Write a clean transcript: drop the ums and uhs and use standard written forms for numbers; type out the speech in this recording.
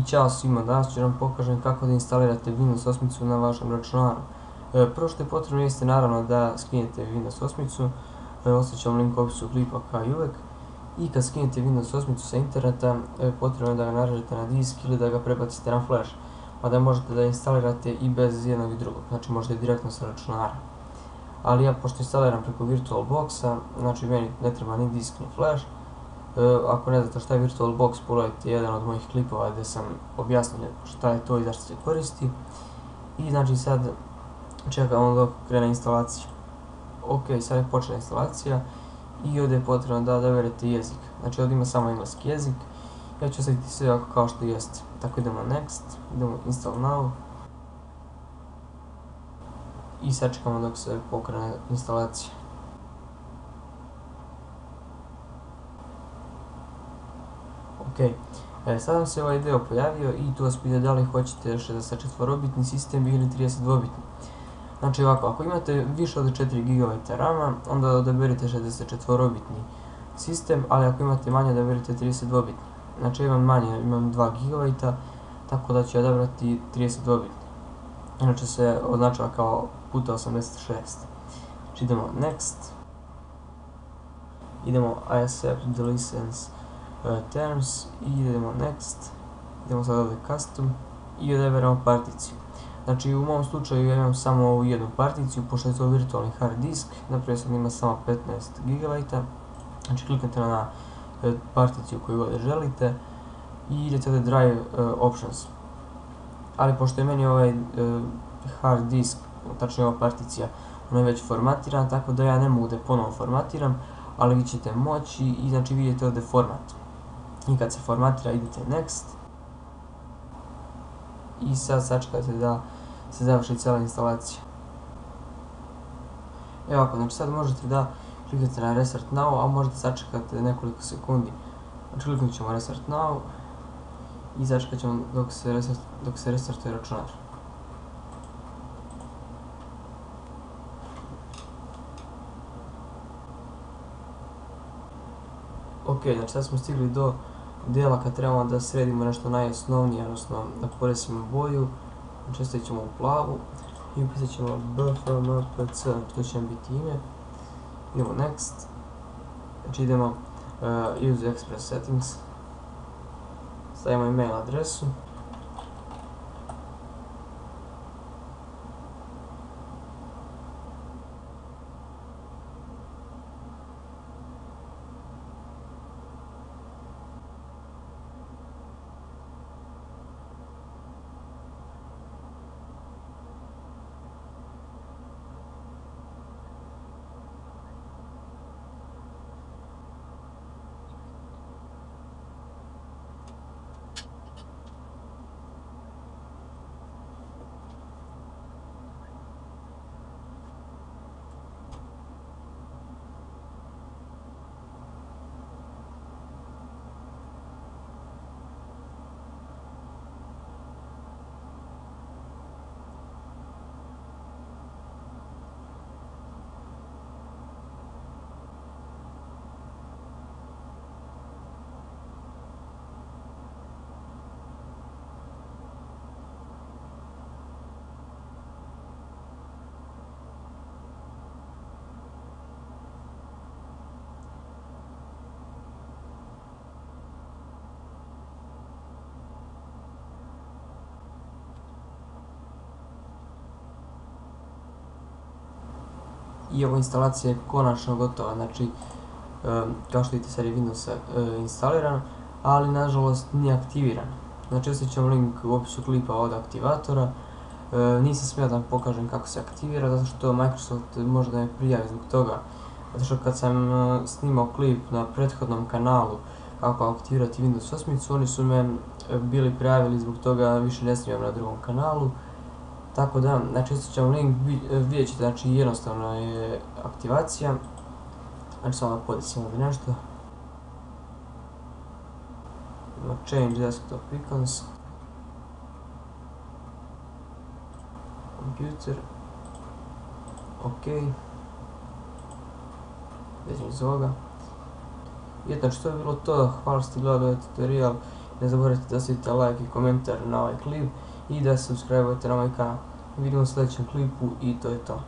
ćao svima, danas ću vam pokažem kako da instalirate Windows 8 na vašem računaru. Prvo što je potrebno jeste naravno da skinete Windows 8, ostavit ću vam link u opisu klipa kao i uvek. I kad skinete Windows 8 sa interneta, potrebno je da ga narežete na disk ili da ga prebacite na flash, pa da možete da instalirate i bez jednog i drugog, znači možete direktno sa računara. Ali ja pošto instaliram preko VirtualBoxa, znači meni ne treba ni disk ni flash. Ako ne znate šta je VirtualBox, pogledajte jedan od mojih klipova gdje sam objasnio šta je to i zašto se koristi. I znači sad čekamo dok krene instalacija. Ok, sad je počela instalacija i ovdje je potrebno da odaberete jezik. Znači ovdje ima samo engleski jezik. Ja ću ostaviti sve ovako kao što jeste. Tako idemo next, idemo install now. I sad čekamo dok se pokrene instalacija. Ok, sad vam se ovaj deo pojavio i tu vas pita da li hoćete 64-bitni sistem ili 32-bitni. Znači ovako, ako imate više od 4 GB RAM-a, onda odaberite 64-bitni sistem, ali ako imate manje, odaberite 32-bitni. Znači imam manje, imam 2 GB, tako da ću odabrati 32-bitni. Inače se označava kao puta 86. Znači idemo next. Idemo I accept the license terms i idemo next. Idemo sad ovdje custom i odaberemo particiju. Znači u mom slučaju ja imam samo ovu jednu particiju, pošto je to virtualni hard disk, napravio sam ima samo 15 GB. Znači kliknete na particiju koju god želite i idete ovdje drive options. Ali pošto je meni ovaj hard disk, tačnije ova particija, ona je već formatirana, tako da ja ne mogu da je ponovo formatiram, ali vi ćete moći i znači vidite ovdje format. I kad se formatira idete next. I sad sačekajte da se završi cijela instalacija. Evo ovako, znači sad možete da kliknete na Restart Now, a možete sačekati nekoliko sekundi. Znači kliknut ćemo Restart Now i sačekat ćemo dok se restartuje računar. Ok, znači sad smo stigli do dela kad trebamo da sredimo nešto najosnovnije, odnosno da poresimo boju. Znači ostavit ćemo u plavu i upisat ćemo bfmpc, to će nam biti ime. Idemo next. Znači idemo use express settings. Stavimo email adresu. I ova instalacija je konačno gotova, znači kao što vidite sad je Windows instaliran, ali nažalost nije aktiviran. Znači ostavit ću vam link u opisu klipa od aktivatora. Nisam smio da vam pokažem kako se aktivira, zato što Microsoft može da me prijavi zbog toga. Zato što kad sam snimao klip na prethodnom kanalu kako aktivirati Windows 8, oni su me bili prijavili, zbog toga više ne snimam na drugom kanalu. Tako da, znači ostavit ću vam link, vidjet ćete, znači jednostavno je aktivacija. Znači samo da podesimo ovdje nešto. Change desktop icons. Computer. Ok. Većem iz ovoga. I eto, što je bilo to, hvala što ste gledali ovaj tutorial Ne zaboravite da ostavite like i komentar na ovaj klip i da se subscribe-ujete na ovaj kanal. Vidimo u sljedećem klipu i to je to.